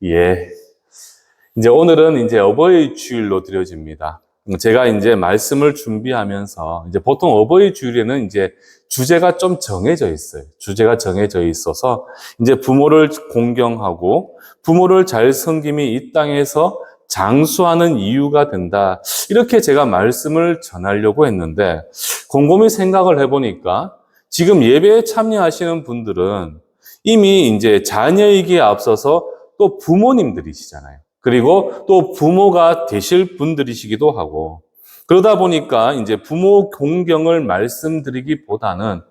예. 이제 오늘은 이제 어버이 주일로 드려집니다. 제가 이제 말씀을 준비하면서 이제 보통 어버이 주일에는 이제 주제가 좀 정해져 있어요. 주제가 정해져 있어서 이제 부모를 공경하고 부모를 잘 섬김이 이 땅에서 장수하는 이유가 된다. 이렇게 제가 말씀을 전하려고 했는데 곰곰이 생각을 해보니까 지금 예배에 참여하시는 분들은 이미 이제 자녀이기에 앞서서 또 부모님들이시잖아요. 그리고 또 부모가 되실 분들이시기도 하고, 그러다 보니까 이제 부모 공경을 말씀드리기보다는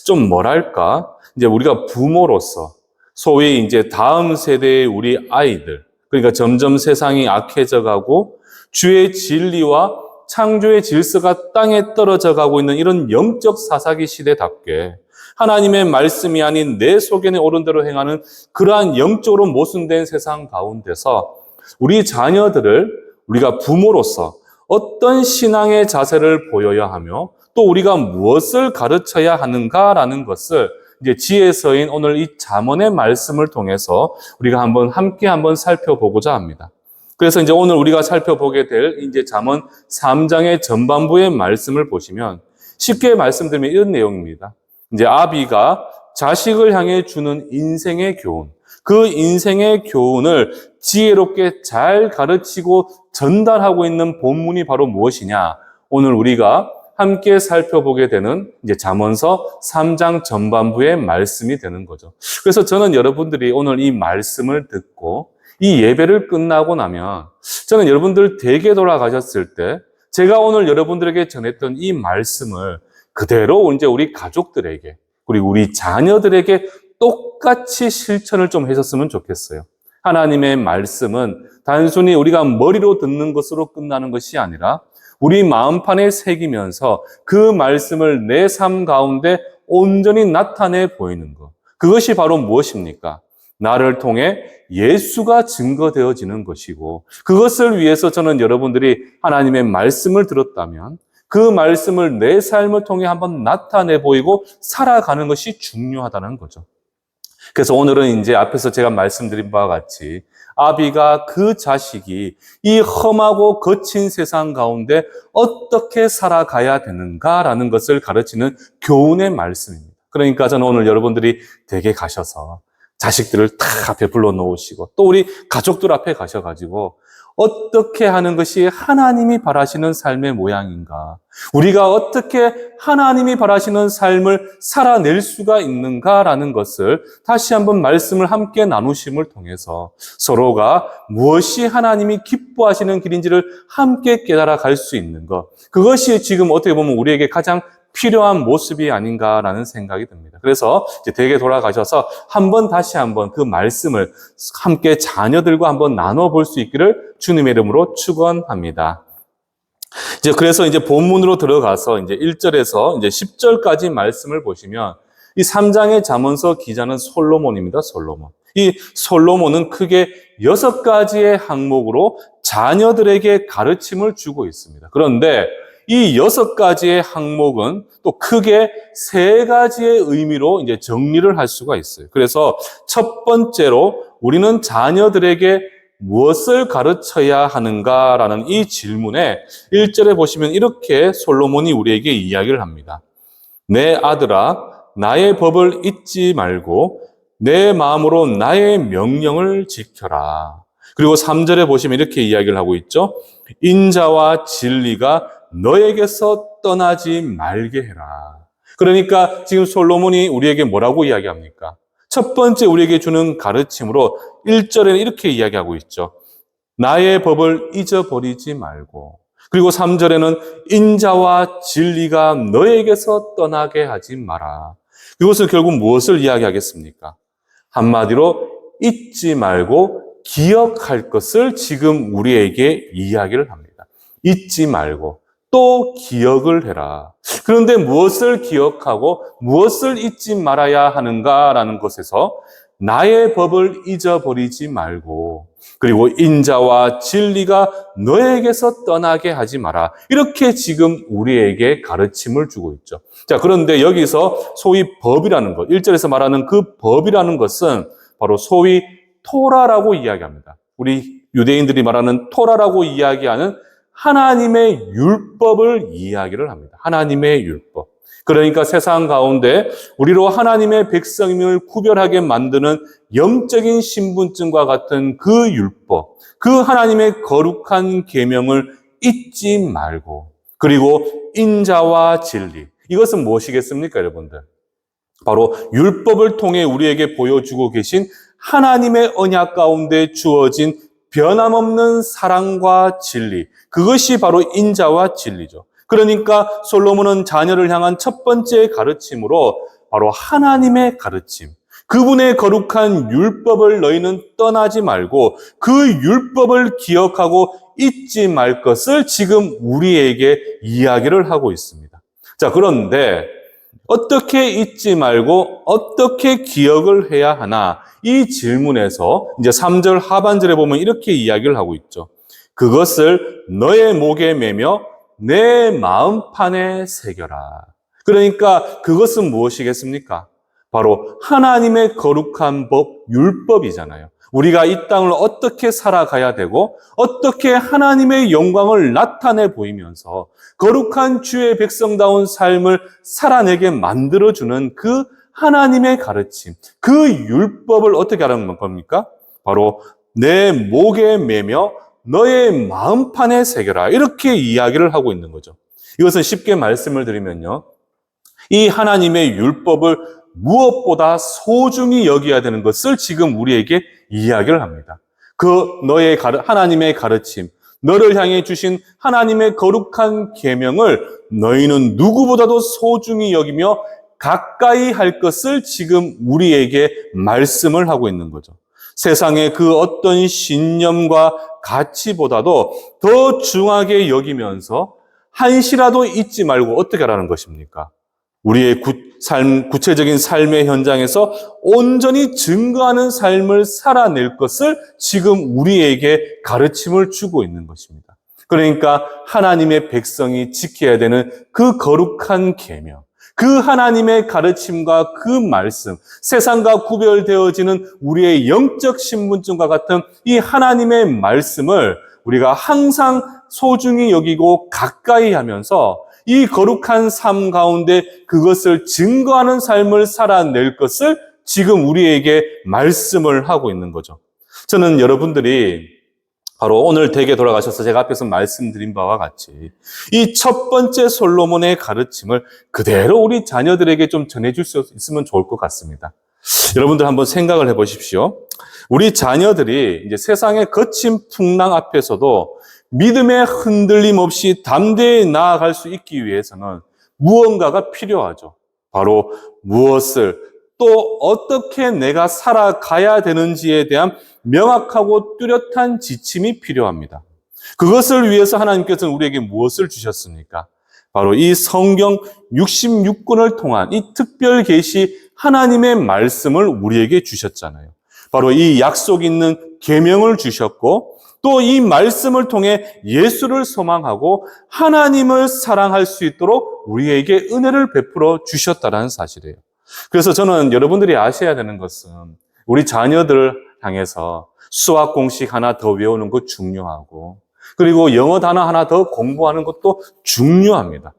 좀 뭐랄까, 이제 우리가 부모로서 소위 이제 다음 세대의 우리 아이들, 그러니까 점점 세상이 악해져 가고 주의 진리와 창조의 질서가 땅에 떨어져 가고 있는 이런 영적 사사기 시대답게 하나님의 말씀이 아닌 내 소견에 옳은 대로 행하는 그러한 영적으로 모순된 세상 가운데서 우리 자녀들을 우리가 부모로서 어떤 신앙의 자세를 보여야 하며 또 우리가 무엇을 가르쳐야 하는가라는 것을 이제 지혜서인 오늘 이 잠언의 말씀을 통해서 우리가 함께 살펴보고자 합니다. 그래서 이제 오늘 우리가 살펴보게 될 이제 잠언 3장의 전반부의 말씀을 보시면 쉽게 말씀드리면 이런 내용입니다. 이제 아비가 자식을 향해 주는 인생의 교훈, 그 인생의 교훈을 지혜롭게 잘 가르치고 전달하고 있는 본문이 바로 무엇이냐? 오늘 우리가 함께 살펴보게 되는 이제 잠언서 3장 전반부의 말씀이 되는 거죠. 그래서 저는 여러분들이 오늘 이 말씀을 듣고 이 예배를 끝나고 나면 저는 여러분들 댁에 돌아가셨을 때 제가 오늘 여러분들에게 전했던 이 말씀을 그대로 이제 우리 가족들에게 그리고 우리 자녀들에게 똑같이 실천을 좀 하셨으면 좋겠어요. 하나님의 말씀은 단순히 우리가 머리로 듣는 것으로 끝나는 것이 아니라 우리 마음판에 새기면서 그 말씀을 내 삶 가운데 온전히 나타내 보이는 것. 그것이 바로 무엇입니까? 나를 통해 예수가 증거되어지는 것이고 그것을 위해서 저는 여러분들이 하나님의 말씀을 들었다면 그 말씀을 내 삶을 통해 한번 나타내 보이고 살아가는 것이 중요하다는 거죠. 그래서 오늘은 이제 앞에서 제가 말씀드린 바와 같이 아비가 그 자식이 이 험하고 거친 세상 가운데 어떻게 살아가야 되는가라는 것을 가르치는 교훈의 말씀입니다. 그러니까 저는 오늘 여러분들이 댁에 가셔서 자식들을 다 앞에 불러놓으시고 또 우리 가족들 앞에 가셔가지고 어떻게 하는 것이 하나님이 바라시는 삶의 모양인가? 우리가 어떻게 하나님이 바라시는 삶을 살아낼 수가 있는가라는 것을 다시 한번 말씀을 함께 나누심을 통해서 서로가 무엇이 하나님이 기뻐하시는 길인지를 함께 깨달아 갈 수 있는 것. 그것이 지금 어떻게 보면 우리에게 가장 필요한 모습이 아닌가라는 생각이 듭니다. 그래서 이제 댁에 돌아가셔서 다시 한번 그 말씀을 함께 자녀들과 한번 나눠볼 수 있기를 주님의 이름으로 축원합니다. 그래서 이제 본문으로 들어가서 이제 1절에서 이제 10절까지 말씀을 보시면 이 3장의 잠언서 기자는 솔로몬입니다. 솔로몬. 이 솔로몬은 크게 6가지의 항목으로 자녀들에게 가르침을 주고 있습니다. 그런데 이 6가지의 항목은 또 크게 3가지의 의미로 이제 정리를 할 수가 있어요. 그래서 첫 번째로 우리는 자녀들에게 무엇을 가르쳐야 하는가라는 이 질문에 1절에 보시면 이렇게 솔로몬이 우리에게 이야기를 합니다. 내 아들아, 나의 법을 잊지 말고 내 마음으로 나의 명령을 지켜라. 그리고 3절에 보시면 이렇게 이야기를 하고 있죠. 인자와 진리가 너에게서 떠나지 말게 해라. 그러니까 지금 솔로몬이 우리에게 뭐라고 이야기합니까? 첫 번째 우리에게 주는 가르침으로 1절에는 이렇게 이야기하고 있죠. 나의 법을 잊어버리지 말고. 그리고 3절에는 인자와 진리가 너에게서 떠나게 하지 마라. 이것을 결국 무엇을 이야기하겠습니까? 한마디로 잊지 말고 기억할 것을 지금 우리에게 이야기를 합니다. 잊지 말고 또 기억을 해라. 그런데 무엇을 기억하고 무엇을 잊지 말아야 하는가라는 것에서 나의 법을 잊어버리지 말고 그리고 인자와 진리가 너에게서 떠나게 하지 마라. 이렇게 지금 우리에게 가르침을 주고 있죠. 자, 그런데 여기서 소위 법이라는 것, 1절에서 말하는 그 법이라는 것은 바로 소위 토라라고 이야기합니다. 우리 유대인들이 말하는 토라라고 이야기하는 하나님의 율법을 이야기를 합니다. 하나님의 율법. 그러니까 세상 가운데 우리로 하나님의 백성임을 구별하게 만드는 영적인 신분증과 같은 그 율법, 그 하나님의 거룩한 계명을 잊지 말고, 그리고 인자와 진리. 이것은 무엇이겠습니까, 여러분들? 바로 율법을 통해 우리에게 보여주고 계신 하나님의 언약 가운데 주어진 변함없는 사랑과 진리. 그것이 바로 인자와 진리죠. 그러니까 솔로몬은 자녀를 향한 첫 번째 가르침으로 바로 하나님의 가르침, 그분의 거룩한 율법을 너희는 떠나지 말고 그 율법을 기억하고 잊지 말 것을 지금 우리에게 이야기를 하고 있습니다. 자, 그런데 어떻게 잊지 말고 어떻게 기억을 해야 하나? 이 질문에서 이제 3절 하반절에 보면 이렇게 이야기를 하고 있죠. 그것을 너의 목에 매며 내 마음판에 새겨라. 그러니까 그것은 무엇이겠습니까? 바로 하나님의 거룩한 법, 율법이잖아요. 우리가 이 땅을 어떻게 살아가야 되고 어떻게 하나님의 영광을 나타내 보이면서 거룩한 주의 백성다운 삶을 살아내게 만들어주는 그 하나님의 가르침, 그 율법을 어떻게 하라는 겁니까? 바로 내 목에 매며 너의 마음판에 새겨라. 이렇게 이야기를 하고 있는 거죠. 이것은 쉽게 말씀을 드리면요, 이 하나님의 율법을 무엇보다 소중히 여겨야 되는 것을 지금 우리에게 이야기를 합니다. 하나님의 가르침, 너를 향해 주신 하나님의 거룩한 계명을 너희는 누구보다도 소중히 여기며 가까이 할 것을 지금 우리에게 말씀을 하고 있는 거죠. 세상의 그 어떤 신념과 가치보다도 더 중하게 여기면서 한시라도 잊지 말고 어떻게 하라는 것입니까? 우리의 구체적인 삶의 현장에서 온전히 증거하는 삶을 살아낼 것을 지금 우리에게 가르침을 주고 있는 것입니다. 그러니까 하나님의 백성이 지켜야 되는 그 거룩한 계명, 그 하나님의 가르침과 그 말씀, 세상과 구별되어지는 우리의 영적 신분증과 같은 이 하나님의 말씀을 우리가 항상 소중히 여기고 가까이 하면서 이 거룩한 삶 가운데 그것을 증거하는 삶을 살아낼 것을 지금 우리에게 말씀을 하고 있는 거죠. 저는 여러분들이 바로 오늘 댁에 돌아가셔서 제가 앞에서 말씀드린 바와 같이 이 첫 번째 솔로몬의 가르침을 그대로 우리 자녀들에게 좀 전해줄 수 있으면 좋을 것 같습니다. 여러분들 한번 생각을 해보십시오. 우리 자녀들이 이제 세상의 거친 풍랑 앞에서도 믿음의 흔들림 없이 담대히 나아갈 수 있기 위해서는 무언가가 필요하죠. 바로 무엇을 또 어떻게 내가 살아가야 되는지에 대한 명확하고 뚜렷한 지침이 필요합니다. 그것을 위해서 하나님께서는 우리에게 무엇을 주셨습니까? 바로 이 성경 66권을 통한 이 특별 계시 하나님의 말씀을 우리에게 주셨잖아요. 바로 이 약속 있는 계명을 주셨고 또 이 말씀을 통해 예수를 소망하고 하나님을 사랑할 수 있도록 우리에게 은혜를 베풀어 주셨다는 사실이에요. 그래서 저는 여러분들이 아셔야 되는 것은 우리 자녀들을 향해서 수학 공식 하나 더 외우는 것 중요하고 그리고 영어 단어 하나 더 공부하는 것도 중요합니다.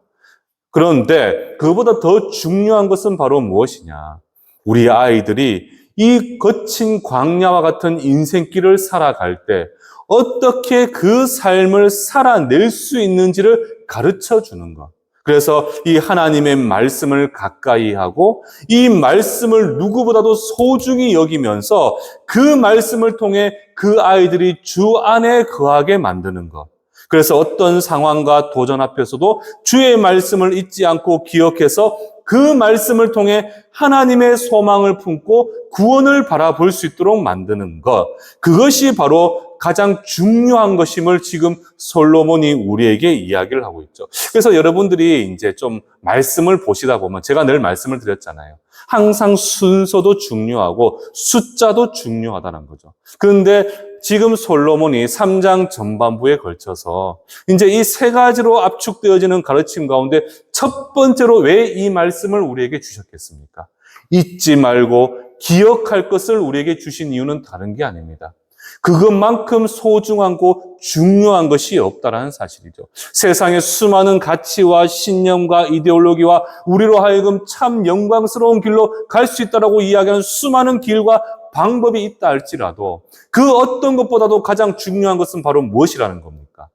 그런데 그보다 더 중요한 것은 바로 무엇이냐? 우리 아이들이 이 거친 광야와 같은 인생길을 살아갈 때 어떻게 그 삶을 살아낼 수 있는지를 가르쳐 주는 것. 그래서 이 하나님의 말씀을 가까이 하고 이 말씀을 누구보다도 소중히 여기면서 그 말씀을 통해 그 아이들이 주 안에 거하게 만드는 것. 그래서 어떤 상황과 도전 앞에서도 주의 말씀을 잊지 않고 기억해서 그 말씀을 통해 하나님의 소망을 품고 구원을 바라볼 수 있도록 만드는 것. 그것이 바로 가장 중요한 것임을 지금 솔로몬이 우리에게 이야기를 하고 있죠. 그래서 여러분들이 이제 좀 말씀을 보시다 보면 제가 늘 말씀을 드렸잖아요. 항상 순서도 중요하고 숫자도 중요하다는 거죠. 그런데 지금 솔로몬이 3장 전반부에 걸쳐서 이제 이 세 가지로 압축되어지는 가르침 가운데 첫 번째로 왜 이 말씀을 우리에게 주셨겠습니까? 잊지 말고 기억할 것을 우리에게 주신 이유는 다른 게 아닙니다. 그것만큼 소중하고 중요한 것이 없다라는 사실이죠. 세상의 수많은 가치와 신념과 이데올로기와 우리로 하여금 참 영광스러운 길로 갈 수 있다라고 이야기하는 수많은 길과 방법이 있다 할지라도 그 어떤 것보다도 가장 중요한 것은 바로 무엇이라는 겁니까?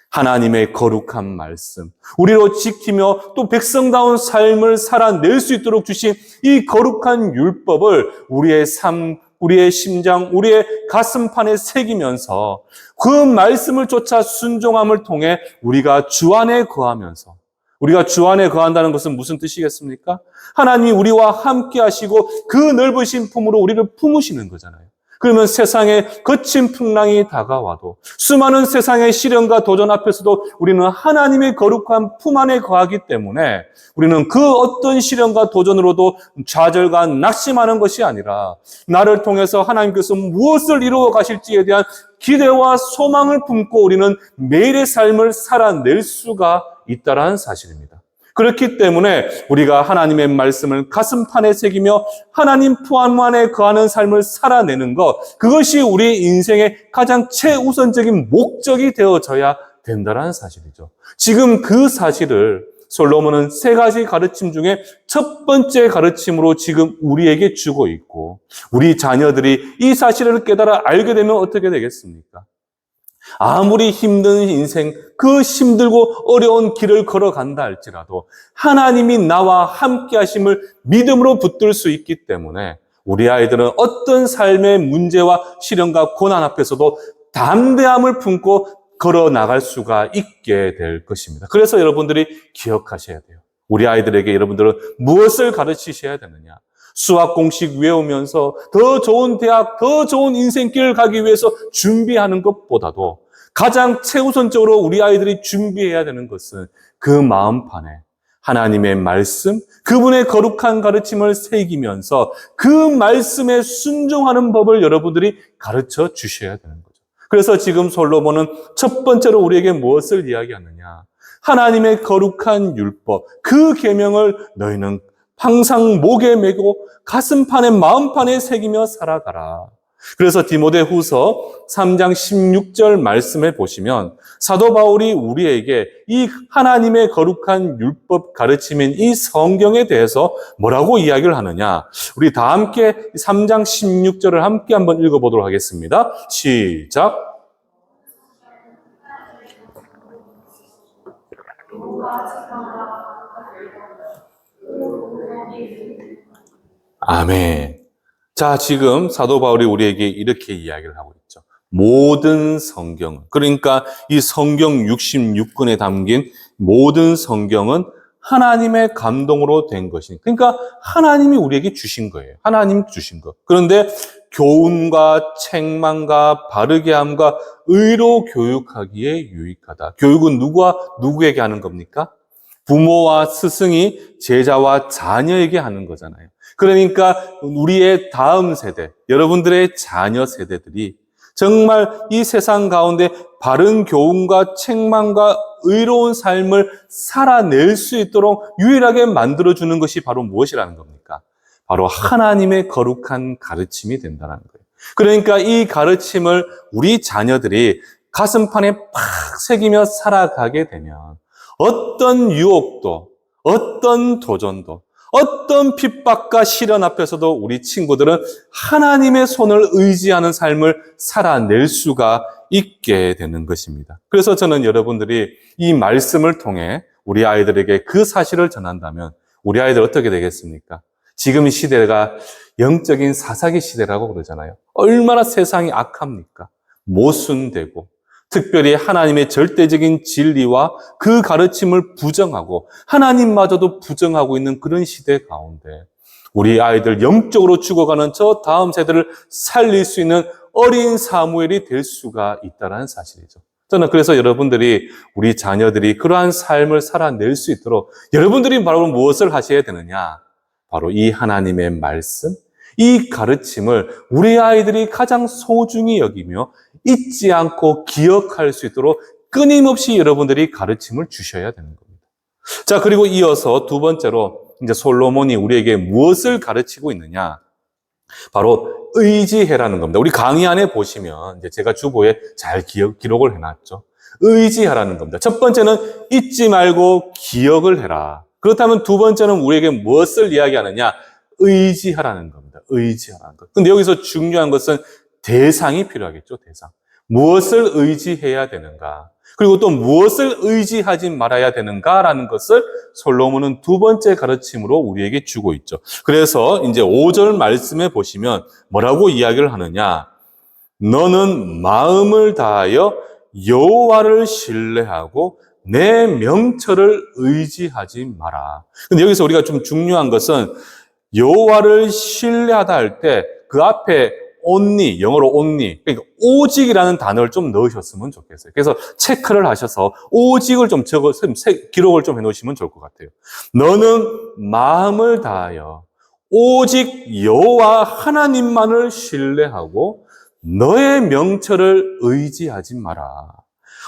하나님의 거룩한 말씀, 우리로 지키며 또 백성다운 삶을 살아낼 수 있도록 주신 이 거룩한 율법을 우리의 삶, 우리의 심장, 우리의 가슴판에 새기면서 그 말씀을 쫓아 순종함을 통해 우리가 주 안에 거하면서, 우리가 주 안에 거한다는 것은 무슨 뜻이겠습니까? 하나님이 우리와 함께 하시고 그 넓으신 품으로 우리를 품으시는 거잖아요. 그러면 세상에 거친 풍랑이 다가와도 수많은 세상의 시련과 도전 앞에서도 우리는 하나님의 거룩한 품 안에 거하기 때문에 우리는 그 어떤 시련과 도전으로도 좌절과 낙심하는 것이 아니라 나를 통해서 하나님께서 무엇을 이루어 가실지에 대한 기대와 소망을 품고 우리는 매일의 삶을 살아낼 수가 있다는 사실입니다. 그렇기 때문에 우리가 하나님의 말씀을 가슴판에 새기며 하나님 품 안에 거하는 삶을 살아내는 것, 그것이 우리 인생의 가장 최우선적인 목적이 되어져야 된다는 사실이죠. 지금 그 사실을 솔로몬은 세 가지 가르침 중에 첫 번째 가르침으로 지금 우리에게 주고 있고, 우리 자녀들이 이 사실을 깨달아 알게 되면 어떻게 되겠습니까? 아무리 힘든 인생, 그 힘들고 어려운 길을 걸어간다 할지라도 하나님이 나와 함께 하심을 믿음으로 붙들 수 있기 때문에 우리 아이들은 어떤 삶의 문제와 시련과 고난 앞에서도 담대함을 품고 걸어 나갈 수가 있게 될 것입니다. 그래서 여러분들이 기억하셔야 돼요. 우리 아이들에게 여러분들은 무엇을 가르치셔야 되느냐? 수학 공식 외우면서 더 좋은 대학, 더 좋은 인생길을 가기 위해서 준비하는 것보다도 가장 최우선적으로 우리 아이들이 준비해야 되는 것은 그 마음판에 하나님의 말씀, 그분의 거룩한 가르침을 새기면서 그 말씀에 순종하는 법을 여러분들이 가르쳐 주셔야 되는 거죠. 그래서 지금 솔로몬은 첫 번째로 우리에게 무엇을 이야기하느냐? 하나님의 거룩한 율법, 그 계명을 너희는 항상 목에 메고 가슴판에 마음판에 새기며 살아가라. 그래서 디모데후서 3장 16절 말씀을 보시면 사도 바울이 우리에게 이 하나님의 거룩한 율법 가르침인 이 성경에 대해서 뭐라고 이야기를 하느냐? 우리 다 함께 3장 16절을 함께 한번 읽어보도록 하겠습니다. 시작. 아멘. 자, 지금 사도 바울이 우리에게 이렇게 이야기를 하고 있죠. 모든 성경은, 그러니까 이 성경 66권에 담긴 모든 성경은 하나님의 감동으로 된 것이니까, 그러니까 하나님이 우리에게 주신 거예요. 하나님이 주신 것. 그런데 교훈과 책망과 바르게 함과 의로 교육하기에 유익하다. 교육은 누구에게 하는 겁니까? 부모와 스승이 제자와 자녀에게 하는 거잖아요. 그러니까 우리의 다음 세대, 여러분들의 자녀 세대들이 정말 이 세상 가운데 바른 교훈과 책망과 의로운 삶을 살아낼 수 있도록 유일하게 만들어주는 것이 바로 무엇이라는 겁니까? 바로 하나님의 거룩한 가르침이 된다는 거예요. 그러니까 이 가르침을 우리 자녀들이 가슴판에 팍 새기며 살아가게 되면 어떤 유혹도, 어떤 도전도, 어떤 핍박과 시련 앞에서도 우리 친구들은 하나님의 손을 의지하는 삶을 살아낼 수가 있게 되는 것입니다. 그래서 저는 여러분들이 이 말씀을 통해 우리 아이들에게 그 사실을 전한다면 우리 아이들 어떻게 되겠습니까? 지금 시대가 영적인 사사기 시대라고 그러잖아요. 얼마나 세상이 악합니까? 모순되고 특별히 하나님의 절대적인 진리와 그 가르침을 부정하고 하나님마저도 부정하고 있는 그런 시대 가운데 우리 아이들 영적으로 죽어가는 저 다음 세대를 살릴 수 있는 어린 사무엘이 될 수가 있다는 사실이죠. 저는 그래서 여러분들이 우리 자녀들이 그러한 삶을 살아낼 수 있도록 여러분들이 바로 무엇을 하셔야 되느냐? 바로 이 하나님의 말씀, 이 가르침을 우리 아이들이 가장 소중히 여기며 잊지 않고 기억할 수 있도록 끊임없이 여러분들이 가르침을 주셔야 되는 겁니다. 자, 그리고 이어서 두 번째로 이제 솔로몬이 우리에게 무엇을 가르치고 있느냐? 바로 의지해라는 겁니다. 우리 강의 안에 보시면 이제 제가 주보에 잘 기록을 해놨죠. 의지하라는 겁니다. 첫 번째는 잊지 말고 기억을 해라. 그렇다면 두 번째는 우리에게 무엇을 이야기하느냐? 의지하라는 겁니다. 의지하라는 것. 근데 여기서 중요한 것은 대상이 필요하겠죠, 대상. 무엇을 의지해야 되는가? 그리고 또 무엇을 의지하지 말아야 되는가라는 것을 솔로몬은 두 번째 가르침으로 우리에게 주고 있죠. 그래서 이제 5절 말씀에 보시면 뭐라고 이야기를 하느냐? 너는 마음을 다하여 여호와를 신뢰하고 내 명철을 의지하지 마라. 근데 여기서 우리가 좀 중요한 것은 여호와를 신뢰하다 할 때 그 앞에 only, 영어로 only, 그러니까 오직이라는 단어를 좀 넣으셨으면 좋겠어요. 그래서 체크를 하셔서 오직을 좀 기록을 좀 해놓으시면 좋을 것 같아요. 너는 마음을 다하여 오직 여호와 하나님만을 신뢰하고 너의 명철을 의지하지 마라.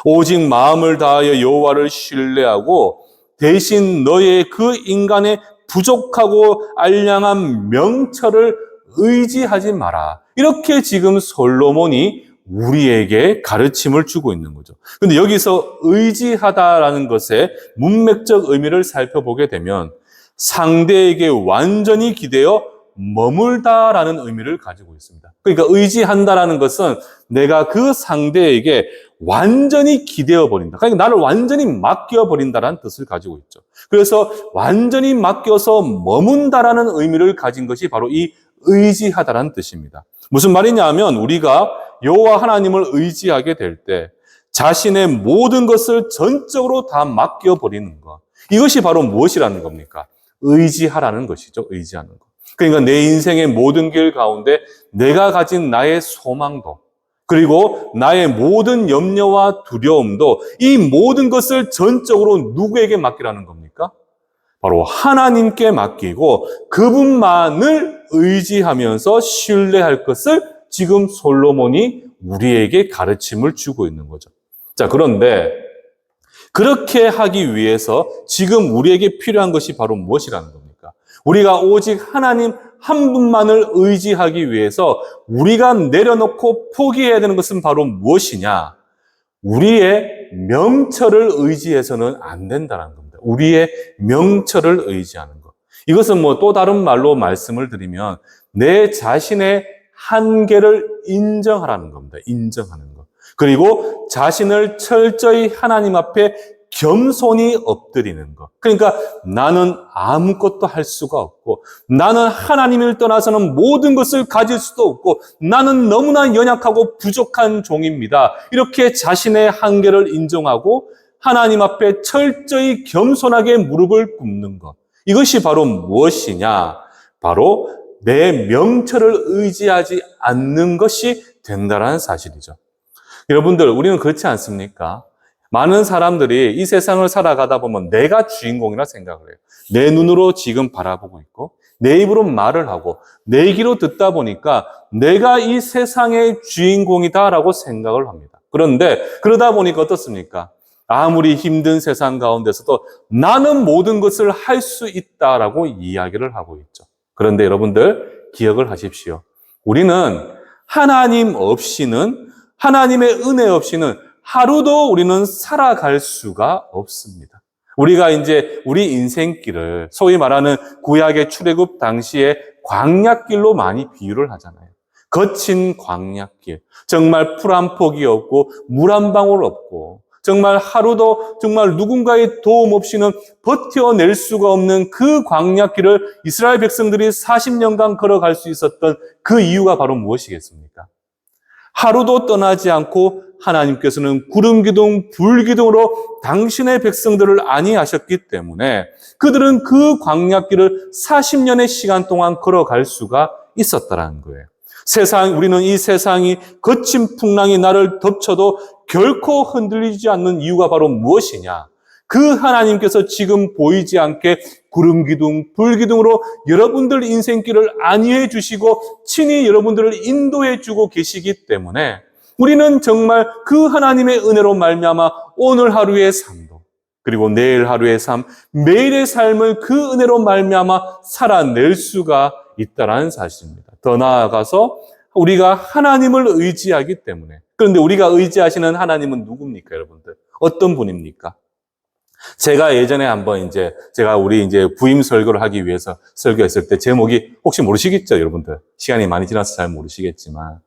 오직 마음을 다하여 여호와를 신뢰하고 대신 너의 그 인간의 부족하고 알량한 명철을 의지하지 마라. 이렇게 지금 솔로몬이 우리에게 가르침을 주고 있는 거죠. 근데 여기서 의지하다라는 것의 문맥적 의미를 살펴보게 되면 상대에게 완전히 기대어 머물다라는 의미를 가지고 있습니다. 그러니까 의지한다라는 것은 내가 그 상대에게 완전히 기대어 버린다. 그러니까 나를 완전히 맡겨 버린다라는 뜻을 가지고 있죠. 그래서 완전히 맡겨서 머문다라는 의미를 가진 것이 바로 이 의지하다라는 뜻입니다. 무슨 말이냐 하면 우리가 여호와 하나님을 의지하게 될 때 자신의 모든 것을 전적으로 다 맡겨 버리는 것. 이것이 바로 무엇이라는 겁니까? 의지하라는 것이죠. 의지하는 것. 그러니까 내 인생의 모든 길 가운데 내가 가진 나의 소망도 그리고 나의 모든 염려와 두려움도 이 모든 것을 전적으로 누구에게 맡기라는 겁니까? 바로 하나님께 맡기고 그분만을 의지하면서 신뢰할 것을 지금 솔로몬이 우리에게 가르침을 주고 있는 거죠. 자, 그런데 그렇게 하기 위해서 지금 우리에게 필요한 것이 바로 무엇이라는 겁니까? 우리가 오직 하나님 한 분만을 의지하기 위해서 우리가 내려놓고 포기해야 되는 것은 바로 무엇이냐? 우리의 명철을 의지해서는 안 된다는 겁니다. 우리의 명철을 의지하는 것. 이것은 뭐 또 다른 말로 말씀을 드리면 내 자신의 한계를 인정하라는 겁니다. 인정하는 것. 그리고 자신을 철저히 하나님 앞에 겸손히 엎드리는 것. 그러니까 나는 아무것도 할 수가 없고 나는 하나님을 떠나서는 모든 것을 가질 수도 없고 나는 너무나 연약하고 부족한 종입니다. 이렇게 자신의 한계를 인정하고 하나님 앞에 철저히 겸손하게 무릎을 꿇는 것. 이것이 바로 무엇이냐? 바로 내 명철을 의지하지 않는 것이 된다는 사실이죠. 여러분들, 우리는 그렇지 않습니까? 많은 사람들이 이 세상을 살아가다 보면 내가 주인공이라 생각을 해요. 내 눈으로 지금 바라보고 있고 내 입으로 말을 하고 내 귀로 듣다 보니까 내가 이 세상의 주인공이다라고 생각을 합니다. 그런데 그러다 보니까 어떻습니까? 아무리 힘든 세상 가운데서도 나는 모든 것을 할 수 있다라고 이야기를 하고 있죠. 그런데 여러분들 기억을 하십시오. 우리는 하나님 없이는 하나님의 은혜 없이는 하루도 우리는 살아갈 수가 없습니다. 우리가 이제 우리 인생길을 소위 말하는 구약의 출애굽 당시에 광야길로 많이 비유를 하잖아요. 거친 광야길. 정말 풀 한 폭이 없고 물 한 방울 없고 정말 하루도 정말 누군가의 도움 없이는 버텨낼 수가 없는 그 광야길을 이스라엘 백성들이 40년간 걸어갈 수 있었던 그 이유가 바로 무엇이겠습니까? 하루도 떠나지 않고 하나님께서는 구름 기둥, 불 기둥으로 당신의 백성들을 안위하셨기 때문에 그들은 그 광야길을 40년의 시간 동안 걸어갈 수가 있었다는 거예요. 우리는 이 세상이 거친 풍랑이 나를 덮쳐도 결코 흔들리지 않는 이유가 바로 무엇이냐? 그 하나님께서 지금 보이지 않게 구름 기둥, 불 기둥으로 여러분들 인생길을 안위해 주시고 친히 여러분들을 인도해 주고 계시기 때문에 우리는 정말 그 하나님의 은혜로 말미암아 오늘 하루의 삶도 그리고 내일 하루의 삶, 매일의 삶을 그 은혜로 말미암아 살아낼 수가 있다라는 사실입니다. 더 나아가서 우리가 하나님을 의지하기 때문에. 그런데 우리가 의지하시는 하나님은 누굽니까, 여러분들? 어떤 분입니까? 제가 예전에 한번 제가 우리 부임 설교를 하기 위해서 설교했을 때 제목이 혹시 모르시겠죠, 여러분들? 시간이 많이 지나서 잘 모르시겠지만.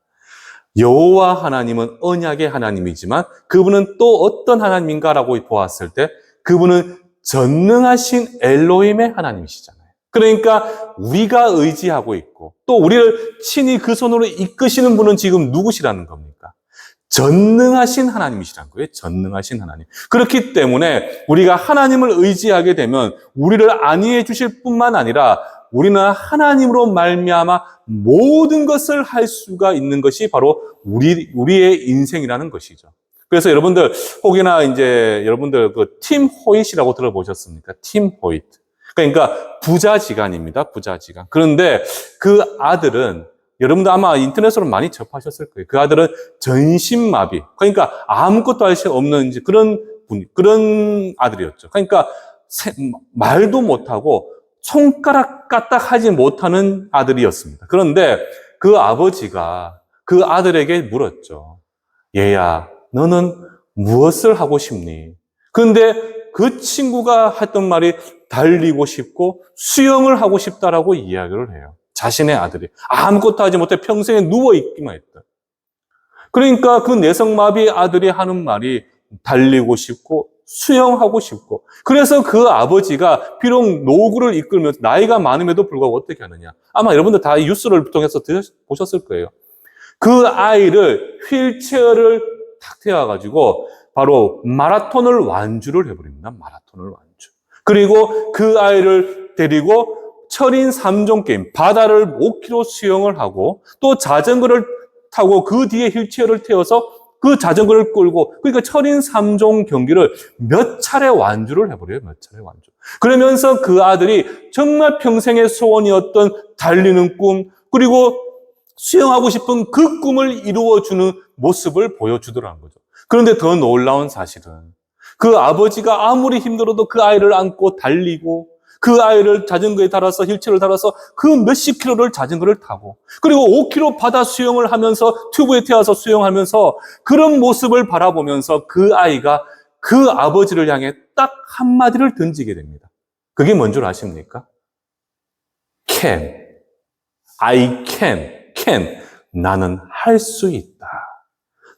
여호와 하나님은 언약의 하나님이지만 그분은 또 어떤 하나님인가라고 보았을 때 그분은 전능하신 엘로힘의 하나님이시잖아요. 그러니까 우리가 의지하고 있고 또 우리를 친히 그 손으로 이끄시는 분은 지금 누구시라는 겁니까? 전능하신 하나님이시라는 거예요. 전능하신 하나님. 그렇기 때문에 우리가 하나님을 의지하게 되면 우리를 안위해 주실 뿐만 아니라 우리는 하나님으로 말미암아 모든 것을 할 수가 있는 것이 바로 우리의 인생이라는 것이죠. 그래서 여러분들 혹여나 여러분들 그 팀 호잇이라고 들어보셨습니까? 팀 호잇. 그러니까 부자지간입니다. 부자지간. 그런데 그 아들은 여러분들 아마 인터넷으로 많이 접하셨을 거예요. 그 아들은 전신마비. 그러니까 아무것도 할 수 없는 그런 아들이었죠. 그러니까 말도 못하고 손가락 까딱 하지 못하는 아들이었습니다. 그런데 그 아버지가 그 아들에게 물었죠. 얘야, 너는 무엇을 하고 싶니? 그런데 그 친구가 했던 말이 달리고 싶고 수영을 하고 싶다라고 이야기를 해요. 자신의 아들이 아무것도 하지 못해 평생에 누워있기만 했다. 그러니까 그 내성마비 아들이 하는 말이 달리고 싶고 수영하고 싶고, 그래서 그 아버지가 비록 노구를 이끌면서 나이가 많음에도 불구하고 어떻게 하느냐. 아마 여러분들 다 뉴스를 통해서 보셨을 거예요. 그 아이를 휠체어를 탁 태워가지고 바로 마라톤을 완주를 해버립니다. 마라톤을 완주. 그리고 그 아이를 데리고 철인 3종 게임, 바다를 5km 수영을 하고 또 자전거를 타고 그 뒤에 휠체어를 태워서 그 자전거를 끌고, 그러니까 철인 3종 경기를 몇 차례 완주를 해버려요. 몇 차례 완주. 그러면서 그 아들이 정말 평생의 소원이었던 달리는 꿈, 그리고 수영하고 싶은 그 꿈을 이루어주는 모습을 보여주더라는 거죠. 그런데 더 놀라운 사실은 그 아버지가 아무리 힘들어도 그 아이를 안고 달리고 그 아이를 자전거에 달아서 휠체어를 달아서 그 몇십 킬로를 자전거를 타고 그리고 5km 바다 수영을 하면서 튜브에 태워서 수영하면서 그런 모습을 바라보면서 그 아이가 그 아버지를 향해 딱 한마디를 던지게 됩니다. 그게 뭔 줄 아십니까? Can. I can. 나는 할 수 있다.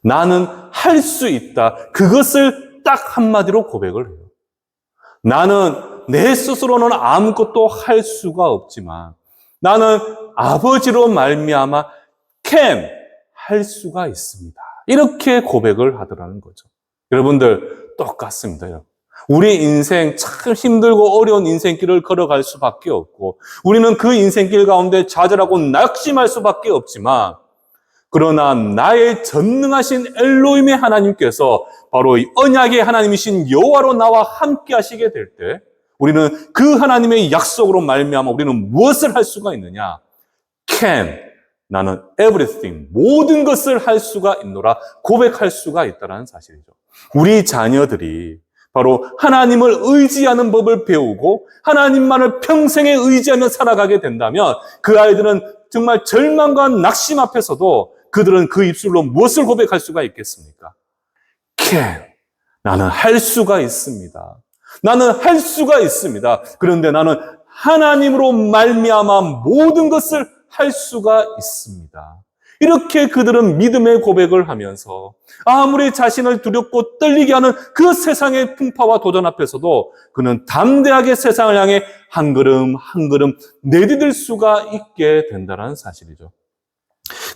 나는 할 수 있다. 그것을 딱 한마디로 고백을 해요. 나는 내 스스로는 아무것도 할 수가 없지만 나는 아버지로 말미암아 can 할 수가 있습니다. 이렇게 고백을 하더라는 거죠. 여러분들 똑같습니다. 우리 인생 참 힘들고 어려운 인생길을 걸어갈 수밖에 없고 우리는 그 인생길 가운데 좌절하고 낙심할 수밖에 없지만 그러나 나의 전능하신 엘로힘의 하나님께서 바로 이 언약의 하나님이신 여호와로 나와 함께 하시게 될 때 우리는 그 하나님의 약속으로 말미암아 우리는 무엇을 할 수가 있느냐? Can. 나는 everything. 모든 것을 할 수가 있노라. 고백할 수가 있다는 사실이죠. 우리 자녀들이 바로 하나님을 의지하는 법을 배우고 하나님만을 평생에 의지하며 살아가게 된다면 그 아이들은 정말 절망과 낙심 앞에서도 그들은 그 입술로 무엇을 고백할 수가 있겠습니까? Can. 나는 할 수가 있습니다. 나는 할 수가 있습니다. 그런데 나는 하나님으로 말미암아 모든 것을 할 수가 있습니다. 이렇게 그들은 믿음의 고백을 하면서 아무리 자신을 두렵고 떨리게 하는 그 세상의 풍파와 도전 앞에서도 그는 담대하게 세상을 향해 한 걸음 한 걸음 내디딜 수가 있게 된다는 사실이죠.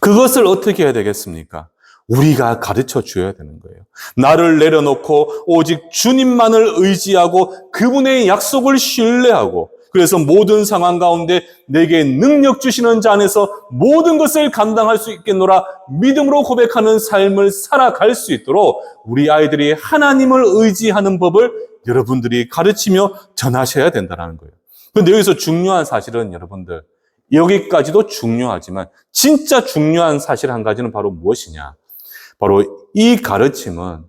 그것을 어떻게 해야 되겠습니까? 우리가 가르쳐 줘야 되는 거예요. 나를 내려놓고 오직 주님만을 의지하고 그분의 약속을 신뢰하고 그래서 모든 상황 가운데 내게 능력 주시는 자 안에서 모든 것을 감당할 수 있겠노라 믿음으로 고백하는 삶을 살아갈 수 있도록 우리 아이들이 하나님을 의지하는 법을 여러분들이 가르치며 전하셔야 된다는 거예요. 그런데 여기서 중요한 사실은 여러분들 여기까지도 중요하지만 진짜 중요한 사실 한 가지는 바로 무엇이냐? 바로 이 가르침은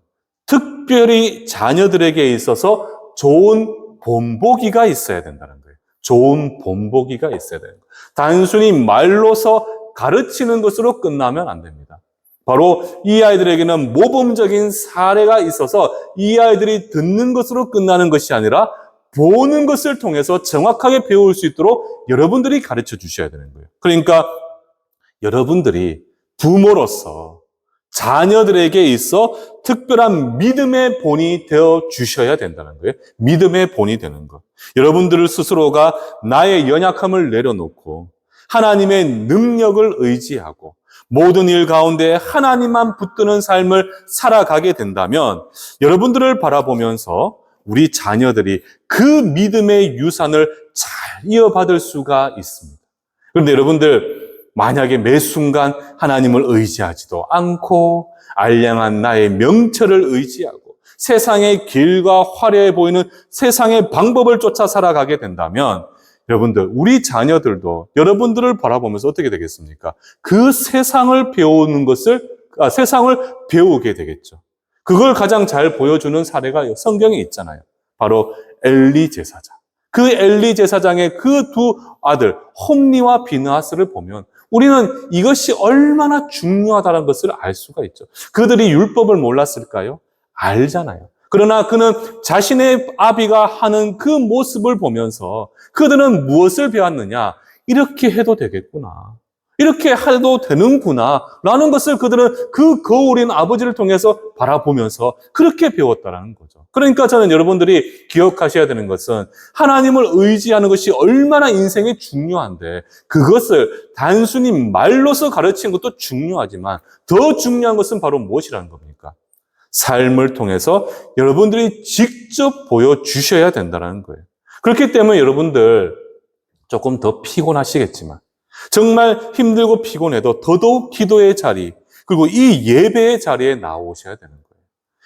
특별히 자녀들에게 있어서 좋은 본보기가 있어야 된다는 거예요. 좋은 본보기가 있어야 되는 거예요. 단순히 말로서 가르치는 것으로 끝나면 안 됩니다. 바로 이 아이들에게는 모범적인 사례가 있어서 이 아이들이 듣는 것으로 끝나는 것이 아니라 보는 것을 통해서 정확하게 배울 수 있도록 여러분들이 가르쳐 주셔야 되는 거예요. 그러니까 여러분들이 부모로서 자녀들에게 있어 특별한 믿음의 본이 되어 주셔야 된다는 거예요. 믿음의 본이 되는 것. 여러분들 스스로가 나의 연약함을 내려놓고 하나님의 능력을 의지하고 모든 일 가운데 하나님만 붙드는 삶을 살아가게 된다면 여러분들을 바라보면서 우리 자녀들이 그 믿음의 유산을 잘 이어받을 수가 있습니다. 그런데 여러분들 만약에 매 순간 하나님을 의지하지도 않고 알량한 나의 명철을 의지하고 세상의 길과 화려해 보이는 세상의 방법을 쫓아 살아가게 된다면 여러분들, 우리 자녀들도 여러분들을 바라보면서 어떻게 되겠습니까? 그 세상을 세상을 배우게 되겠죠. 그걸 가장 잘 보여주는 사례가 성경에 있잖아요. 바로 엘리 제사장. 그 엘리 제사장의 그 두 아들, 홈니와 비느하스를 보면 우리는 이것이 얼마나 중요하다는 것을 알 수가 있죠. 그들이 율법을 몰랐을까요? 알잖아요. 그러나 그는 자신의 아비가 하는 그 모습을 보면서 그들은 무엇을 배웠느냐? 이렇게 해도 되겠구나. 이렇게 해도 되는구나. 라는 것을 그들은 그 거울인 아버지를 통해서 바라보면서 그렇게 배웠다는 거죠. 그러니까 저는 여러분들이 기억하셔야 되는 것은 하나님을 의지하는 것이 얼마나 인생에 중요한데 그것을 단순히 말로서 가르치는 것도 중요하지만 더 중요한 것은 바로 무엇이라는 겁니까? 삶을 통해서 여러분들이 직접 보여주셔야 된다는 거예요. 그렇기 때문에 여러분들 조금 더 피곤하시겠지만 정말 힘들고 피곤해도 더더욱 기도의 자리 그리고 이 예배의 자리에 나오셔야 되는 거예요.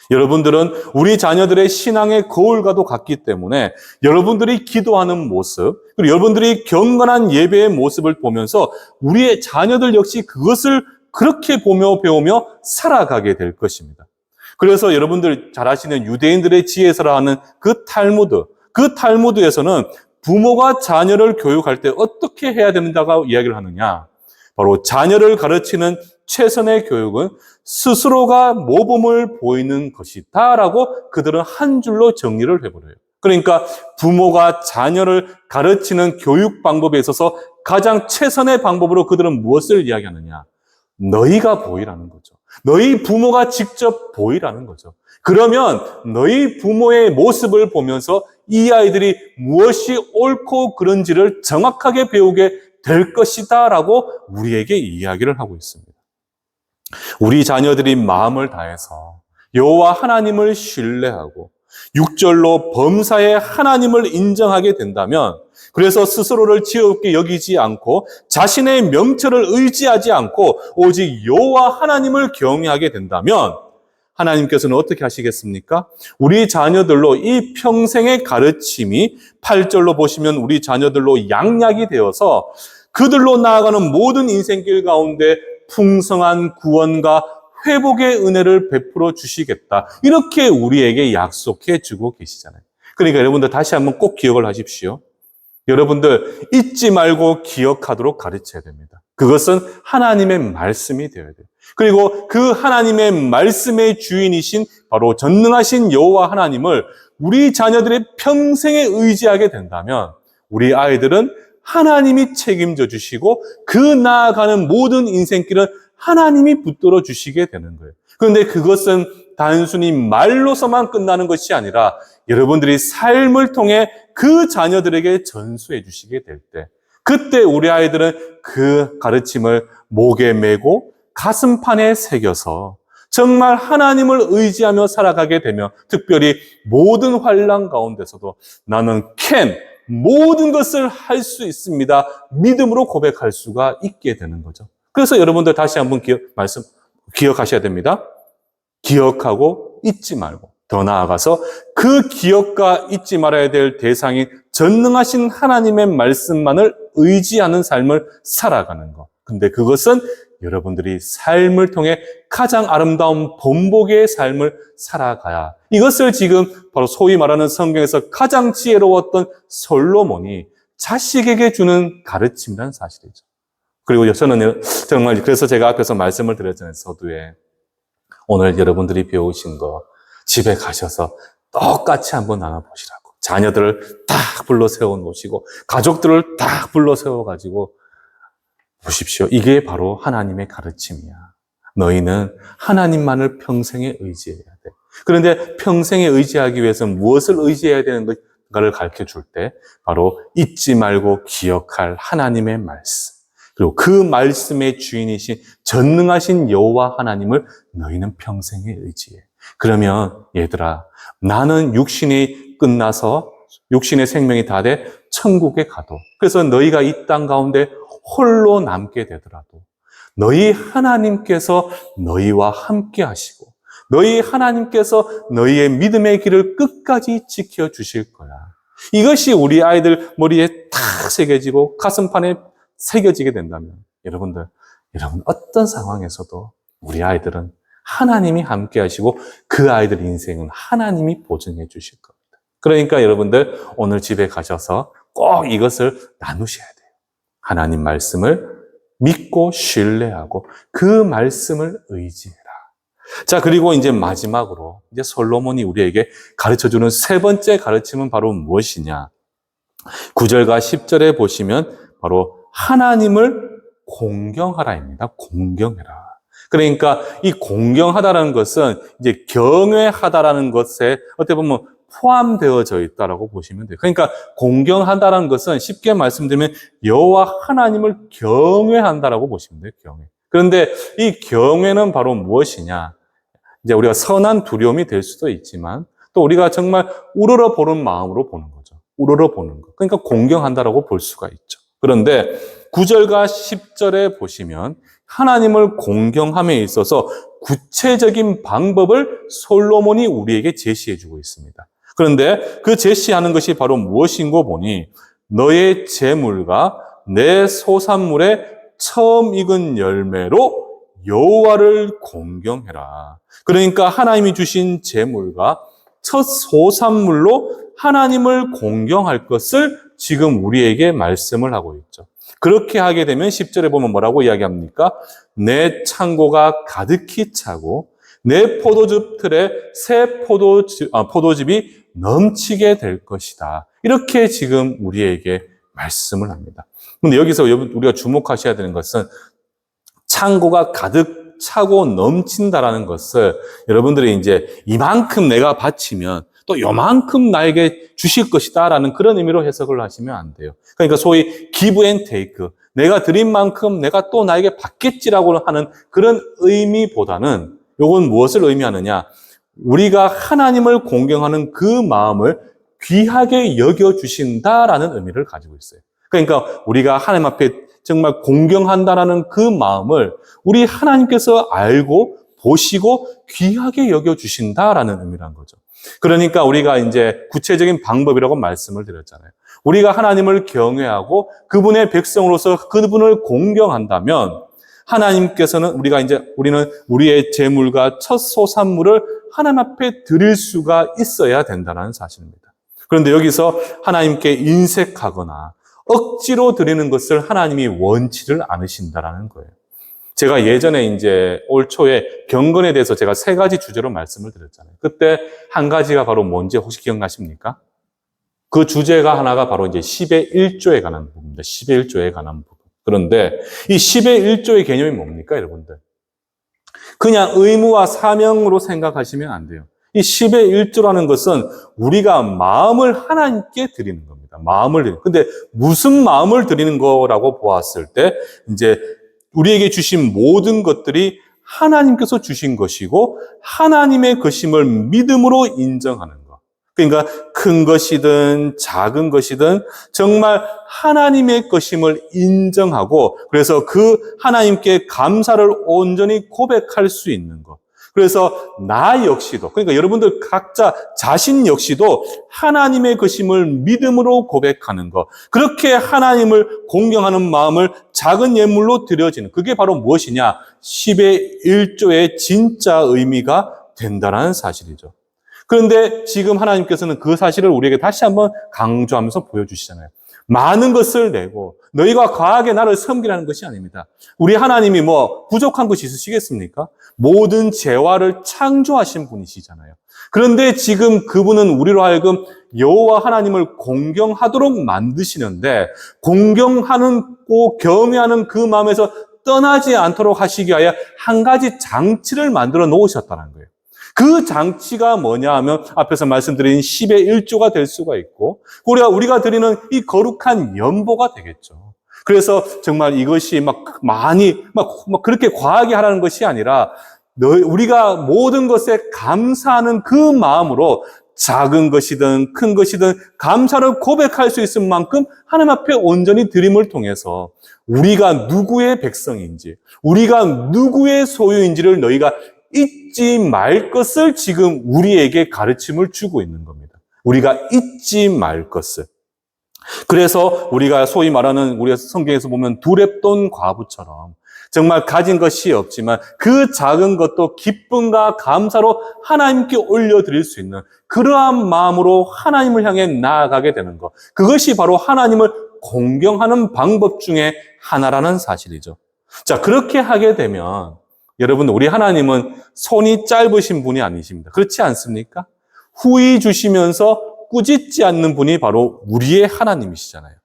여러분들은 우리 자녀들의 신앙의 거울과도 같기 때문에 여러분들이 기도하는 모습 그리고 여러분들이 경건한 예배의 모습을 보면서 우리의 자녀들 역시 그것을 그렇게 보며 배우며 살아가게 될 것입니다. 그래서 여러분들 잘 아시는 유대인들의 지혜서라 하는 그 탈무드에서는 부모가 자녀를 교육할 때 어떻게 해야 된다고 이야기를 하느냐. 바로 자녀를 가르치는 최선의 교육은 스스로가 모범을 보이는 것이다 라고 그들은 한 줄로 정리를 해버려요. 그러니까 부모가 자녀를 가르치는 교육 방법에 있어서 가장 최선의 방법으로 그들은 무엇을 이야기하느냐. 너희가 보이라는 거죠. 너희 부모가 직접 보이라는 거죠. 그러면 너희 부모의 모습을 보면서 이 아이들이 무엇이 옳고 그른지를 정확하게 배우게 될 것이다 라고 우리에게 이야기를 하고 있습니다. 우리 자녀들이 마음을 다해서 여호와 하나님을 신뢰하고 육절로 범사에 하나님을 인정하게 된다면 그래서 스스로를 지혜롭게 여기지 않고 자신의 명철을 의지하지 않고 오직 여호와 하나님을 경외하게 된다면 하나님께서는 어떻게 하시겠습니까? 우리 자녀들로 이 평생의 가르침이 8절로 보시면 우리 자녀들로 양약이 되어서 그들로 나아가는 모든 인생길 가운데 풍성한 구원과 회복의 은혜를 베풀어 주시겠다. 이렇게 우리에게 약속해 주고 계시잖아요. 그러니까 여러분들 다시 한번 꼭 기억을 하십시오. 여러분들 잊지 말고 기억하도록 가르쳐야 됩니다. 그것은 하나님의 말씀이 되어야 돼요. 그리고 그 하나님의 말씀의 주인이신 바로 전능하신 여호와 하나님을 우리 자녀들의 평생에 의지하게 된다면 우리 아이들은 하나님이 책임져 주시고 그 나아가는 모든 인생길은 하나님이 붙들어 주시게 되는 거예요. 그런데 그것은 단순히 말로서만 끝나는 것이 아니라 여러분들이 삶을 통해 그 자녀들에게 전수해 주시게 될 때 그때 우리 아이들은 그 가르침을 목에 메고 가슴판에 새겨서 정말 하나님을 의지하며 살아가게 되며 특별히 모든 환난 가운데서도 나는 모든 것을 할 수 있습니다. 믿음으로 고백할 수가 있게 되는 거죠. 그래서 여러분들 다시 한번 기억하셔야 됩니다. 기억하고 잊지 말고 더 나아가서 그 기억과 잊지 말아야 될 대상인 전능하신 하나님의 말씀만을 의지하는 삶을 살아가는 것. 근데 그것은 여러분들이 삶을 통해 가장 아름다운 본보기의 삶을 살아가야 이것을 지금 바로 소위 말하는 성경에서 가장 지혜로웠던 솔로몬이 자식에게 주는 가르침이라는 사실이죠. 그리고 저는 정말 그래서 제가 앞에서 말씀을 드렸잖아요. 서두에. 오늘 여러분들이 배우신 거 집에 가셔서 똑같이 한번 나눠보시라고. 자녀들을 딱 불러 세워 놓으시고 가족들을 딱 불러 세워가지고 보십시오. 이게 바로 하나님의 가르침이야. 너희는 하나님만을 평생에 의지해야 돼. 그런데 평생에 의지하기 위해서는 무엇을 의지해야 되는가를 가르쳐 줄 때 바로 잊지 말고 기억할 하나님의 말씀. 그리고 그 말씀의 주인이신 전능하신 여호와 하나님을 너희는 평생에 의지해. 그러면 얘들아, 나는 육신이 끝나서 육신의 생명이 다 돼 천국에 가도, 그래서 너희가 이 땅 가운데 홀로 남게 되더라도 너희 하나님께서 너희와 함께 하시고 너희 하나님께서 너희의 믿음의 길을 끝까지 지켜주실 거야. 이것이 우리 아이들 머리에 탁 새겨지고 가슴판에 새겨지게 된다면 여러분 어떤 상황에서도 우리 아이들은 하나님이 함께 하시고 그 아이들 인생은 하나님이 보증해 주실 겁니다. 그러니까 여러분들 오늘 집에 가셔서 꼭 이것을 나누셔야 돼요. 하나님 말씀을 믿고 신뢰하고 그 말씀을 의지해라. 자, 그리고 이제 마지막으로 이제 솔로몬이 우리에게 가르쳐주는 세 번째 가르침은 바로 무엇이냐? 9절과 10절에 보시면 바로 하나님을 공경하라입니다. 공경해라. 그러니까 이 공경하다라는 것은 이제 경외하다라는 것에 어떻게 보면 포함되어져 있다라고 보시면 돼요. 그러니까 공경한다라는 것은 쉽게 말씀드리면 여호와 하나님을 경외한다라고 보시면 돼요. 경외. 그런데 이 경외는 바로 무엇이냐? 이제 우리가 선한 두려움이 될 수도 있지만 또 우리가 정말 우러러 보는 마음으로 보는 거죠. 우러러 보는 것. 그러니까 공경한다라고 볼 수가 있죠. 그런데 9절과 10절에 보시면 하나님을 공경함에 있어서 구체적인 방법을 솔로몬이 우리에게 제시해주고 있습니다. 그런데 그 제시하는 것이 바로 무엇인고 보니 너의 재물과 내 소산물의 처음 익은 열매로 여호와를 공경해라. 그러니까 하나님이 주신 재물과 첫 소산물로 하나님을 공경할 것을 지금 우리에게 말씀을 하고 있죠. 그렇게 하게 되면 10절에 보면 뭐라고 이야기합니까? 내 창고가 가득히 차고 내 포도즙 틀에 새 포도즙이 넘치게 될 것이다. 이렇게 지금 우리에게 말씀을 합니다. 근데 여기서 우리가 주목하셔야 되는 것은 창고가 가득 차고 넘친다라는 것을 여러분들이 이제 이만큼 내가 바치면 또 요만큼 나에게 주실 것이다라는 그런 의미로 해석을 하시면 안 돼요. 그러니까 소위 give and take. 내가 드린 만큼 내가 또 나에게 받겠지라고 하는 그런 의미보다는 이건 무엇을 의미하느냐? 우리가 하나님을 공경하는 그 마음을 귀하게 여겨주신다라는 의미를 가지고 있어요. 그러니까 우리가 하나님 앞에 정말 공경한다라는 그 마음을 우리 하나님께서 알고 보시고 귀하게 여겨주신다라는 의미란 거죠. 그러니까 우리가 이제 구체적인 방법이라고 말씀을 드렸잖아요. 우리가 하나님을 경외하고 그분의 백성으로서 그분을 공경한다면 하나님께서는 우리는 우리의 재물과 첫 소산물을 하나님 앞에 드릴 수가 있어야 된다는 사실입니다. 그런데 여기서 하나님께 인색하거나 억지로 드리는 것을 하나님이 원치를 않으신다라는 거예요. 제가 예전에 이제 올 초에 경건에 대해서 제가 3가지 주제로 말씀을 드렸잖아요. 그때 한 가지가 바로 뭔지 혹시 기억나십니까? 그 주제가 하나가 바로 이제 10의 1조에 관한 부분입니다. 10의 1조에 관한 부분. 그런데 이 10의 1조의 개념이 뭡니까, 여러분들? 그냥 의무와 사명으로 생각하시면 안 돼요. 이 10의 1조라는 것은 우리가 마음을 하나님께 드리는 겁니다. 마음을 드리는. 근데 무슨 마음을 드리는 거라고 보았을 때 이제 우리에게 주신 모든 것들이 하나님께서 주신 것이고 하나님의 것임을 믿음으로 인정하는 것. 그러니까 큰 것이든 작은 것이든 정말 하나님의 것임을 인정하고 그래서 그 하나님께 감사를 온전히 고백할 수 있는 것. 그래서 나 역시도, 그러니까 여러분들 각자 자신 역시도 하나님의 것임을 믿음으로 고백하는 것. 그렇게 하나님을 공경하는 마음을 작은 예물로 드려지는, 그게 바로 무엇이냐? 10의 1조의 진짜 의미가 된다는 사실이죠. 그런데 지금 하나님께서는 그 사실을 우리에게 다시 한번 강조하면서 보여주시잖아요. 많은 것을 내고 너희가 과하게 나를 섬기라는 것이 아닙니다. 우리 하나님이 뭐 부족한 것이 있으시겠습니까? 모든 재화를 창조하신 분이시잖아요. 그런데 지금 그분은 우리로 하여금 여호와 하나님을 공경하도록 만드시는데 공경하고 경외하는 그 마음에서 떠나지 않도록 하시기 위하여 한 가지 장치를 만들어 놓으셨다는 거예요. 그 장치가 뭐냐 하면 앞에서 말씀드린 10의 1조가 될 수가 있고 우리가 드리는 이 거룩한 연보가 되겠죠. 그래서 정말 이것이 많이 그렇게 과하게 하라는 것이 아니라 우리가 모든 것에 감사하는 그 마음으로 작은 것이든 큰 것이든 감사를 고백할 수 있을 만큼 하나님 앞에 온전히 드림을 통해서 우리가 누구의 백성인지 우리가 누구의 소유인지를 너희가 잊지 말 것을 지금 우리에게 가르침을 주고 있는 겁니다. 우리가 잊지 말 것을. 그래서 우리가 소위 말하는 우리가 성경에서 보면 두렙돈 과부처럼 정말 가진 것이 없지만 그 작은 것도 기쁨과 감사로 하나님께 올려드릴 수 있는 그러한 마음으로 하나님을 향해 나아가게 되는 것. 그것이 바로 하나님을 공경하는 방법 중에 하나라는 사실이죠. 자, 그렇게 하게 되면 여러분, 우리 하나님은 손이 짧으신 분이 아니십니다. 그렇지 않습니까? 후히 주시면서 꾸짖지 않는 분이 바로 우리의 하나님이시잖아요.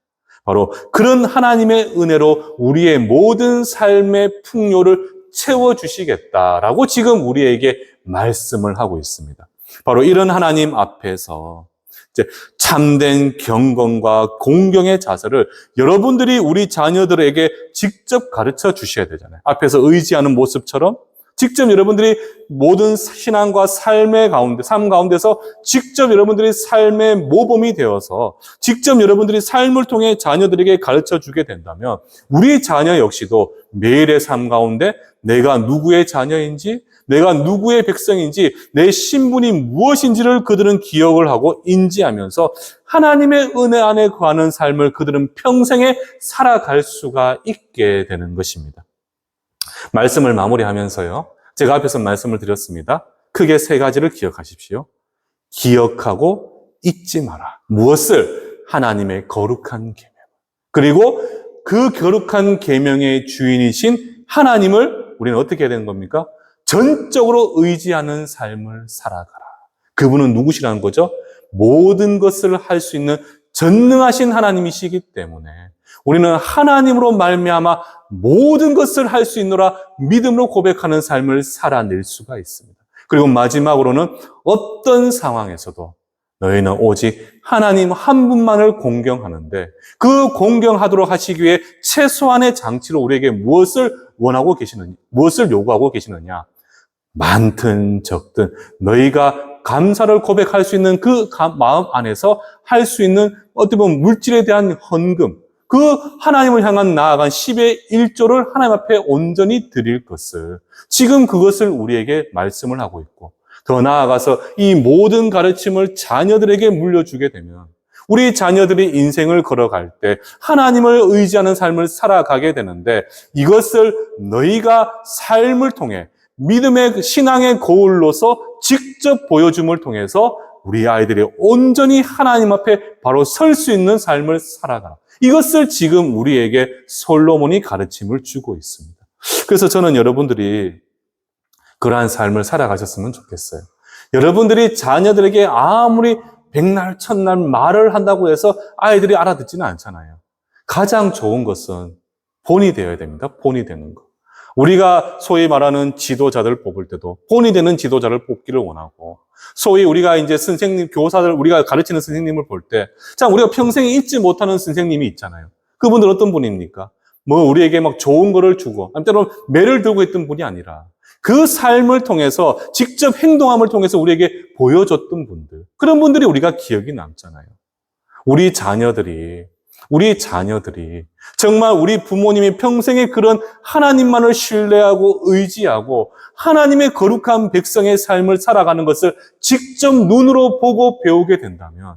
바로 그런 하나님의 은혜로 우리의 모든 삶의 풍요를 채워주시겠다라고 지금 우리에게 말씀을 하고 있습니다. 바로 이런 하나님 앞에서 이제 참된 경건과 공경의 자세를 여러분들이 우리 자녀들에게 직접 가르쳐 주셔야 되잖아요. 앞에서 의지하는 모습처럼 직접 여러분들이 모든 신앙과 삶 가운데서 직접 여러분들이 삶의 모범이 되어서 직접 여러분들이 삶을 통해 자녀들에게 가르쳐 주게 된다면 우리 자녀 역시도 매일의 삶 가운데 내가 누구의 자녀인지 내가 누구의 백성인지 내 신분이 무엇인지를 그들은 기억을 하고 인지하면서 하나님의 은혜 안에 거하는 삶을 그들은 평생에 살아갈 수가 있게 되는 것입니다. 말씀을 마무리하면서요. 제가 앞에서 말씀을 드렸습니다. 크게 세 가지를 기억하십시오. 기억하고 잊지 마라. 무엇을? 하나님의 거룩한 계명. 그리고 그 거룩한 계명의 주인이신 하나님을 우리는 어떻게 해야 되는 겁니까? 전적으로 의지하는 삶을 살아가라. 그분은 누구시라는 거죠? 모든 것을 할 수 있는 전능하신 하나님이시기 때문에 우리는 하나님으로 말미암아 모든 것을 할 수 있노라 믿음으로 고백하는 삶을 살아낼 수가 있습니다. 그리고 마지막으로는 어떤 상황에서도 너희는 오직 하나님 한 분만을 공경하는데 그 공경하도록 하시기 위해 최소한의 장치로 우리에게 무엇을 원하고 계시느냐, 무엇을 요구하고 계시느냐. 많든 적든 너희가 감사를 고백할 수 있는 그 마음 안에서 할 수 있는 어떻게 보면 물질에 대한 헌금, 그 하나님을 향한 나아간 10의 1조를 하나님 앞에 온전히 드릴 것을 지금 그것을 우리에게 말씀을 하고 있고 더 나아가서 이 모든 가르침을 자녀들에게 물려주게 되면 우리 자녀들이 인생을 걸어갈 때 하나님을 의지하는 삶을 살아가게 되는데 이것을 너희가 삶을 통해 믿음의 신앙의 거울로서 직접 보여줌을 통해서 우리 아이들이 온전히 하나님 앞에 바로 설 수 있는 삶을 살아가라. 이것을 지금 우리에게 솔로몬이 가르침을 주고 있습니다. 그래서 저는 여러분들이 그러한 삶을 살아가셨으면 좋겠어요. 여러분들이 자녀들에게 아무리 백날 천날 말을 한다고 해서 아이들이 알아듣지는 않잖아요. 가장 좋은 것은 본이 되어야 됩니다. 본이 되는 거. 우리가 소위 말하는 지도자들 뽑을 때도 본이 되는 지도자를 뽑기를 원하고 소위 우리가 이제 선생님, 교사들, 우리가 가르치는 선생님을 볼 때 참 우리가 평생에 잊지 못하는 선생님이 있잖아요. 그분들 어떤 분입니까? 뭐 우리에게 막 좋은 거를 주고 때로는 매를 들고 있던 분이 아니라 그 삶을 통해서 직접 행동함을 통해서 우리에게 보여줬던 분들, 그런 분들이 우리가 기억이 남잖아요. 우리 자녀들이 정말 우리 부모님이 평생에 그런 하나님만을 신뢰하고 의지하고 하나님의 거룩한 백성의 삶을 살아가는 것을 직접 눈으로 보고 배우게 된다면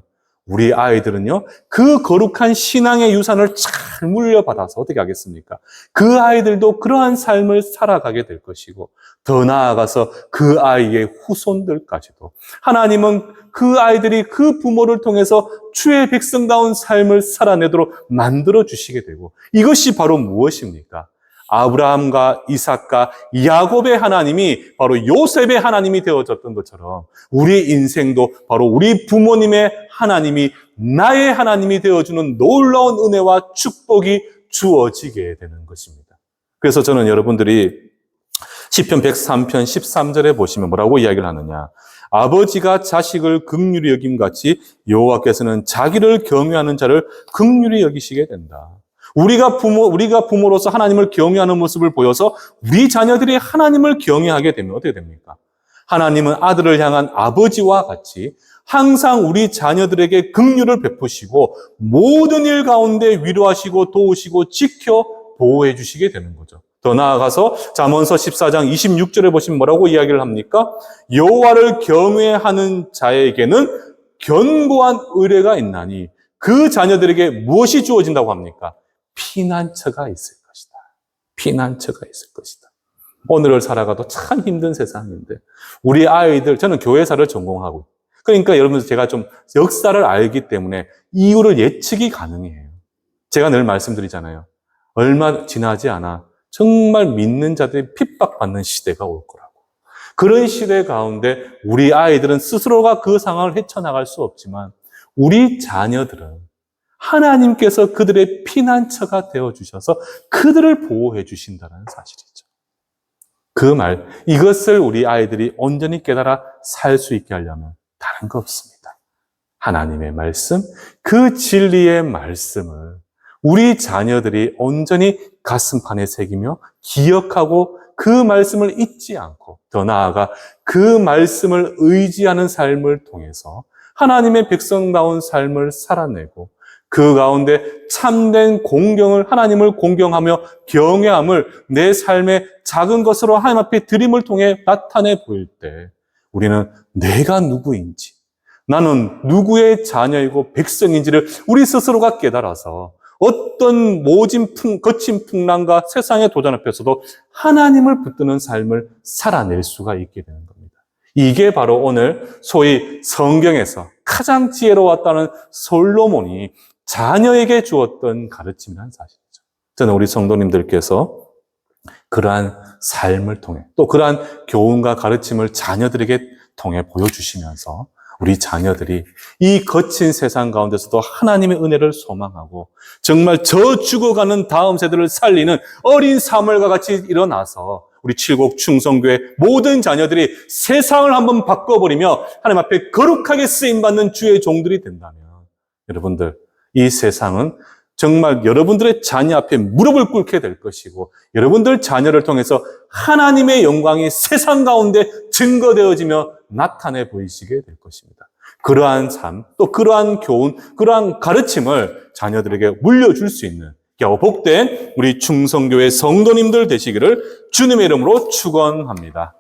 우리 아이들은요, 그 거룩한 신앙의 유산을 잘 물려받아서 어떻게 하겠습니까? 그 아이들도 그러한 삶을 살아가게 될 것이고, 더 나아가서 그 아이의 후손들까지도 하나님은 그 아이들이 그 부모를 통해서 주의 백성다운 삶을 살아내도록 만들어 주시게 되고, 이것이 바로 무엇입니까? 아브라함과 이삭과 야곱의 하나님이 바로 요셉의 하나님이 되어졌던 것처럼 우리 인생도 바로 우리 부모님의 하나님이 나의 하나님이 되어주는 놀라운 은혜와 축복이 주어지게 되는 것입니다. 그래서 저는 여러분들이 시편 103편 13절에 보시면 뭐라고 이야기를 하느냐. 아버지가 자식을 긍휼히 여김같이 여호와께서는 자기를 경외하는 자를 긍휼히 여기시게 된다. 우리가 부모로서 하나님을 경외하는 모습을 보여서 우리 자녀들이 하나님을 경외하게 되면 어떻게 됩니까? 하나님은 아들을 향한 아버지와 같이 항상 우리 자녀들에게 긍휼을 베푸시고 모든 일 가운데 위로하시고 도우시고 지켜 보호해 주시게 되는 거죠. 더 나아가서 잠언서 14장 26절에 보시면 뭐라고 이야기를 합니까? 여호와를 경외하는 자에게는 견고한 의뢰가 있나니 그 자녀들에게 무엇이 주어진다고 합니까? 피난처가 있을 것이다. 피난처가 있을 것이다. 오늘을 살아가도 참 힘든 세상인데 우리 아이들, 저는 교회사를 전공하고 그러니까 여러분 제가 좀 역사를 알기 때문에 이유를 예측이 가능해요. 제가 늘 말씀드리잖아요. 얼마 지나지 않아 정말 믿는 자들이 핍박받는 시대가 올 거라고. 그런 시대 가운데 우리 아이들은 스스로가 그 상황을 헤쳐나갈 수 없지만 우리 자녀들은 하나님께서 그들의 피난처가 되어주셔서 그들을 보호해 주신다는 사실이죠. 그 말, 이것을 우리 아이들이 온전히 깨달아 살 수 있게 하려면 다른 거 없습니다. 하나님의 말씀, 그 진리의 말씀을 우리 자녀들이 온전히 가슴판에 새기며 기억하고 그 말씀을 잊지 않고 더 나아가 그 말씀을 의지하는 삶을 통해서 하나님의 백성다운 삶을 살아내고 그 가운데 참된 공경을, 하나님을 공경하며 경외함을 내 삶의 작은 것으로 하나님 앞에 드림을 통해 나타내 보일 때 우리는 내가 누구인지, 나는 누구의 자녀이고 백성인지를 우리 스스로가 깨달아서 어떤 거친 풍랑과 세상의 도전 앞에서도 하나님을 붙드는 삶을 살아낼 수가 있게 되는 겁니다. 이게 바로 오늘 소위 성경에서 가장 지혜로웠다는 솔로몬이 자녀에게 주었던 가르침이라는 사실이죠. 저는 우리 성도님들께서 그러한 삶을 통해 또 그러한 교훈과 가르침을 자녀들에게 통해 보여주시면서 우리 자녀들이 이 거친 세상 가운데서도 하나님의 은혜를 소망하고 정말 저 죽어가는 다음 세대를 살리는 어린 사물과 같이 일어나서 우리 칠곡 충성교회 모든 자녀들이 세상을 한번 바꿔버리며 하나님 앞에 거룩하게 쓰임받는 주의 종들이 된다면 여러분들 이 세상은 정말 여러분들의 자녀 앞에 무릎을 꿇게 될 것이고 여러분들 자녀를 통해서 하나님의 영광이 세상 가운데 증거되어지며 나타내 보이시게 될 것입니다. 그러한 삶, 또 그러한 교훈, 그러한 가르침을 자녀들에게 물려줄 수 있는 복된 우리 충성교회 성도님들 되시기를 주님의 이름으로 축원합니다.